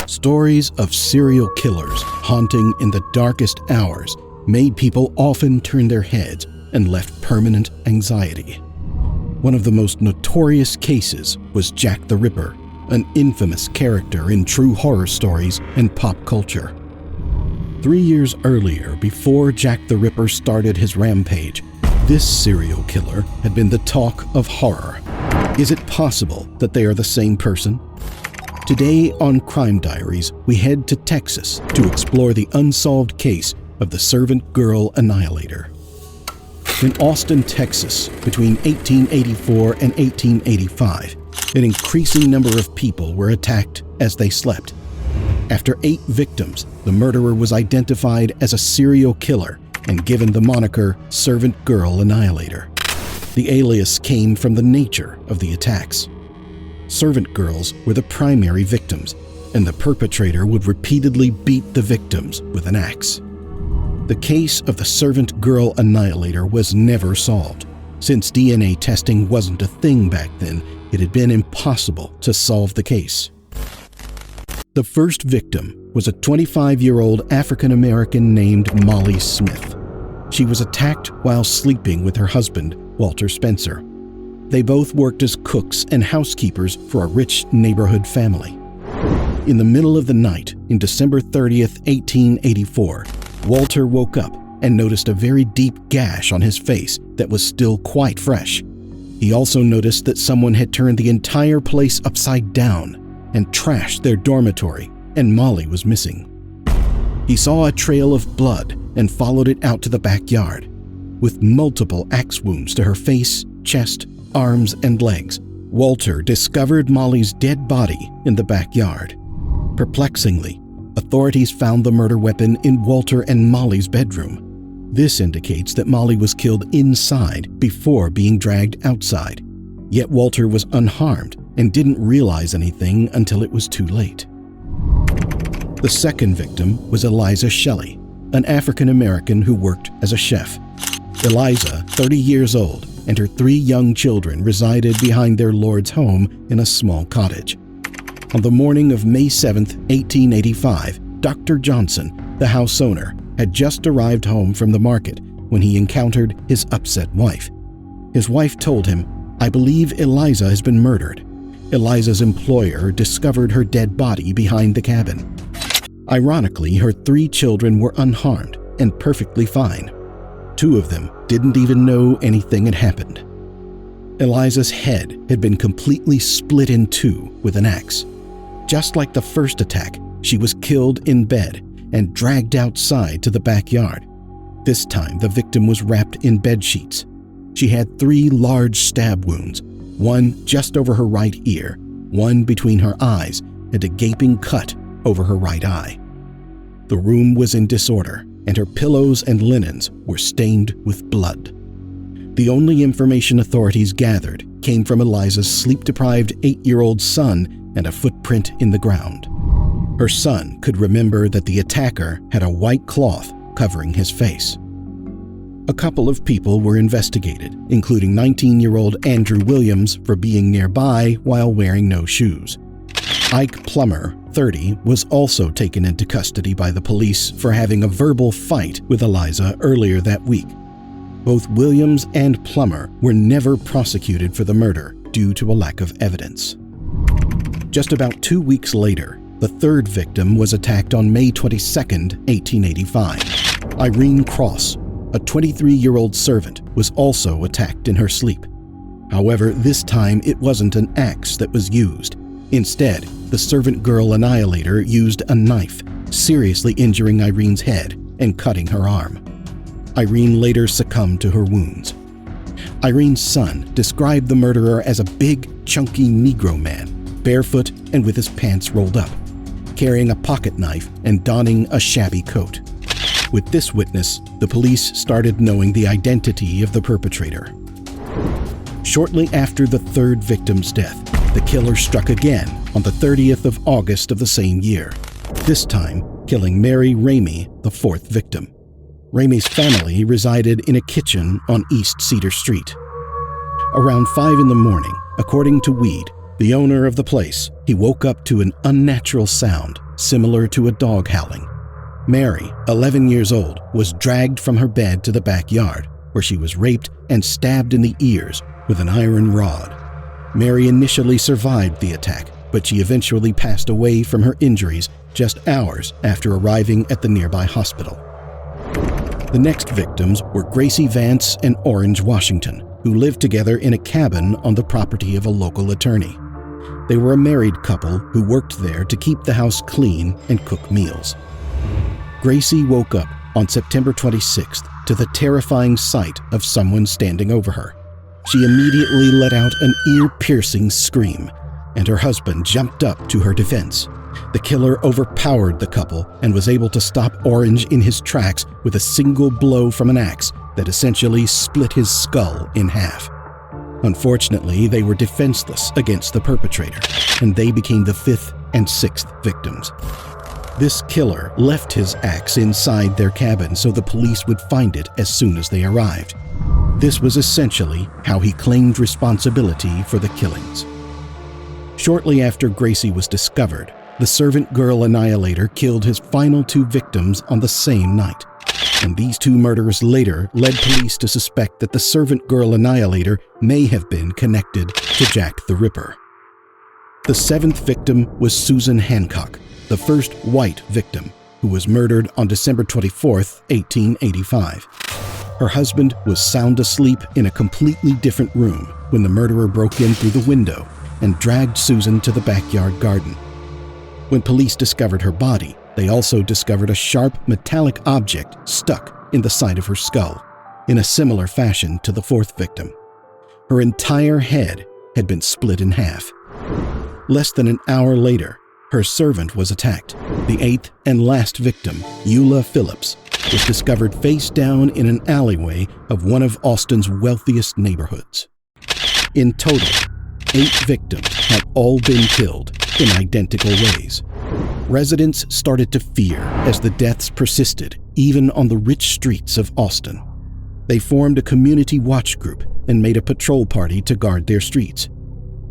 Stories of serial killers haunting in the darkest hours made people often turn their heads and left permanent anxiety. One of the most notorious cases was Jack the Ripper, an infamous character in true horror stories and pop culture. 3 years earlier, before Jack the Ripper started his rampage, this serial killer had been the talk of horror. Is it possible that they are the same person? Today on Crime Diaries, we head to Texas to explore the unsolved case of the Servant Girl Annihilator. In Austin, Texas, between 1884 and 1885, an increasing number of people were attacked as they slept. After 8 victims, the murderer was identified as a serial killer and given the moniker Servant Girl Annihilator. The alias came from the nature of the attacks. Servant girls were the primary victims, and the perpetrator would repeatedly beat the victims with an axe. The case of the Servant Girl Annihilator was never solved. Since DNA testing wasn't a thing back then, it had been impossible to solve the case. The first victim was a 25-year-old African-American named Molly Smith. She was attacked while sleeping with her husband, Walter Spencer. They both worked as cooks and housekeepers for a rich neighborhood family. In the middle of the night, in December 30th, 1884, Walter woke up and noticed a very deep gash on his face that was still quite fresh. He also noticed that someone had turned the entire place upside down and trashed their dormitory, and Molly was missing. He saw a trail of blood and followed it out to the backyard. With multiple axe wounds to her face, chest, arms, and legs, Walter discovered Molly's dead body in the backyard. Perplexingly, authorities found the murder weapon in Walter and Molly's bedroom. This indicates that Molly was killed inside before being dragged outside. Yet Walter was unharmed and didn't realize anything until it was too late. The second victim was Eliza Shelley, an African-American who worked as a chef. Eliza, 30 years old, and her 3 young children resided behind their lord's home in a small cottage. On the morning of May 7, 1885, Dr. Johnson, the house owner, had just arrived home from the market when he encountered his upset wife. His wife told him, "I believe Eliza has been murdered." Eliza's employer discovered her dead body behind the cabin. Ironically, her 3 children were unharmed and perfectly fine. 2 of them didn't even know anything had happened. Eliza's head had been completely split in 2 with an axe. Just like the first attack, she was killed in bed and dragged outside to the backyard. This time, the victim was wrapped in bed sheets. She had 3 large stab wounds, one just over her right ear, one between her eyes, and a gaping cut over her right eye. The room was in disorder, and her pillows and linens were stained with blood. The only information authorities gathered came from Eliza's sleep-deprived 8-year-old son and a footprint in the ground. Her son could remember that the attacker had a white cloth covering his face. A couple of people were investigated, including 19-year-old Andrew Williams for being nearby while wearing no shoes. Ike Plummer, 30, was also taken into custody by the police for having a verbal fight with Eliza earlier that week. Both Williams and Plummer were never prosecuted for the murder due to a lack of evidence. Just about 2 weeks later, the third victim was attacked on May 22, 1885. Irene Cross, a 23-year-old servant, was also attacked in her sleep. However, this time it wasn't an axe that was used. Instead, the Servant Girl Annihilator used a knife, seriously injuring Irene's head and cutting her arm. Irene later succumbed to her wounds. Irene's son described the murderer as a big, chunky Negro man, barefoot and with his pants rolled up, carrying a pocket knife and donning a shabby coat. With this witness, the police started knowing the identity of the perpetrator. Shortly after the third victim's death, the killer struck again on the 30th of August of the same year, this time killing Mary Ramey, the fourth victim. Ramey's family resided in a kitchen on East Cedar Street. Around 5 in the morning, according to Weed, The owner of the place, he woke up to an unnatural sound similar to a dog howling. Mary, 11 years old, was dragged from her bed to the backyard, where she was raped and stabbed in the ears with an iron rod. Mary initially survived the attack, but she eventually passed away from her injuries just hours after arriving at the nearby hospital. The next victims were Gracie Vance and Orange Washington, who lived together in a cabin on the property of a local attorney. They were a married couple who worked there to keep the house clean and cook meals. Gracie woke up on September 26th to the terrifying sight of someone standing over her. She immediately let out an ear-piercing scream, and her husband jumped up to her defense. The killer overpowered the couple and was able to stop Orange in his tracks with a single blow from an axe that essentially split his skull in half. Unfortunately, they were defenseless against the perpetrator, and they became the fifth and sixth victims. This killer left his axe inside their cabin so the police would find it as soon as they arrived. This was essentially how he claimed responsibility for the killings. Shortly after Gracie was discovered, the Servant Girl Annihilator killed his final two victims on the same night, and these two murders later led police to suspect that the Servant Girl Annihilator may have been connected to Jack the Ripper. The seventh victim was Susan Hancock, the first white victim, who was murdered on December 24, 1885. Her husband was sound asleep in a completely different room when the murderer broke in through the window and dragged Susan to the backyard garden. When police discovered her body, they also discovered a sharp metallic object stuck in the side of her skull, in a similar fashion to the fourth victim. Her entire head had been split in half. Less than an hour later, her servant was attacked. The eighth and last victim, Eula Phillips, was discovered face down in an alleyway of one of Austin's wealthiest neighborhoods. In total, 8 victims had all been killed in identical ways. Residents started to fear as the deaths persisted, even on the rich streets of Austin. They formed a community watch group and made a patrol party to guard their streets.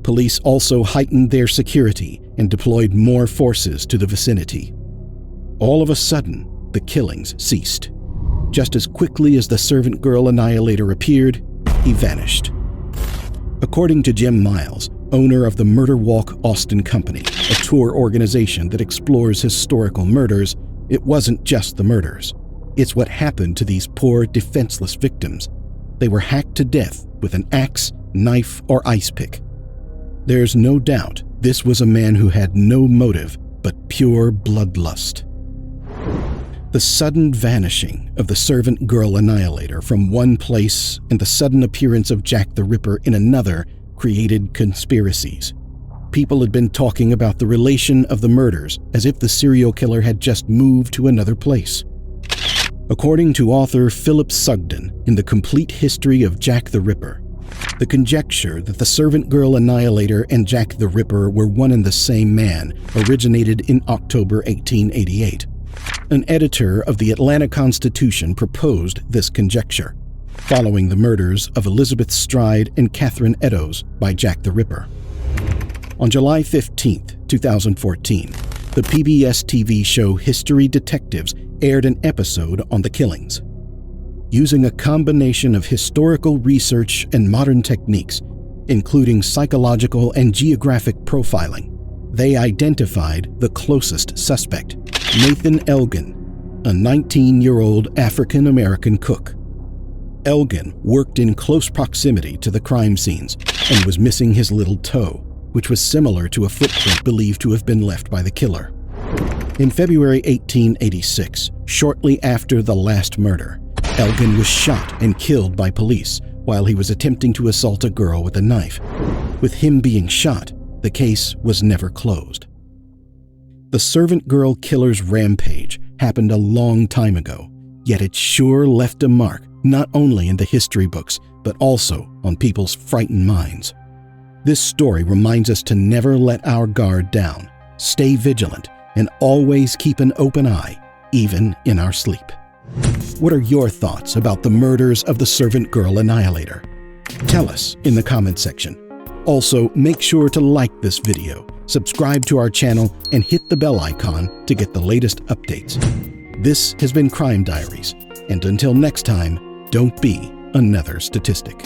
Police also heightened their security and deployed more forces to the vicinity. All of a sudden, the killings ceased. Just as quickly as the Servant Girl Annihilator appeared, he vanished. According to Jim Miles, owner of the Murder Walk Austin Company, a tour organization that explores historical murders, it wasn't just the murders. It's what happened to these poor, defenseless victims. They were hacked to death with an axe, knife, or ice pick. There's no doubt this was a man who had no motive but pure bloodlust. The sudden vanishing of the Servant Girl Annihilator from one place and the sudden appearance of Jack the Ripper in another created conspiracies. People had been talking about the relation of the murders as if the serial killer had just moved to another place. According to author Philip Sugden in The Complete History of Jack the Ripper, the conjecture that the Servant Girl Annihilator and Jack the Ripper were one and the same man originated in October 1888. An editor of the Atlanta Constitution proposed this conjecture, following the murders of Elizabeth Stride and Catherine Eddowes by Jack the Ripper. On July 15, 2014, the PBS TV show History Detectives aired an episode on the killings. Using a combination of historical research and modern techniques, including psychological and geographic profiling, they identified the closest suspect, Nathan Elgin, a 19-year-old African-American cook. Elgin worked in close proximity to the crime scenes and was missing his little toe, which was similar to a footprint believed to have been left by the killer. In February 1886, shortly after the last murder, Elgin was shot and killed by police while he was attempting to assault a girl with a knife. With him being shot, the case was never closed. The Servant Girl killer's rampage happened a long time ago, yet it sure left a mark not only in the history books, but also on people's frightened minds. This story reminds us to never let our guard down, stay vigilant, and always keep an open eye, even in our sleep. What are your thoughts about the murders of the Servant Girl Annihilator? Tell us in the comment section. Also, make sure to like this video, subscribe to our channel, and hit the bell icon to get the latest updates. This has been Crime Diaries, and until next time, don't be another statistic.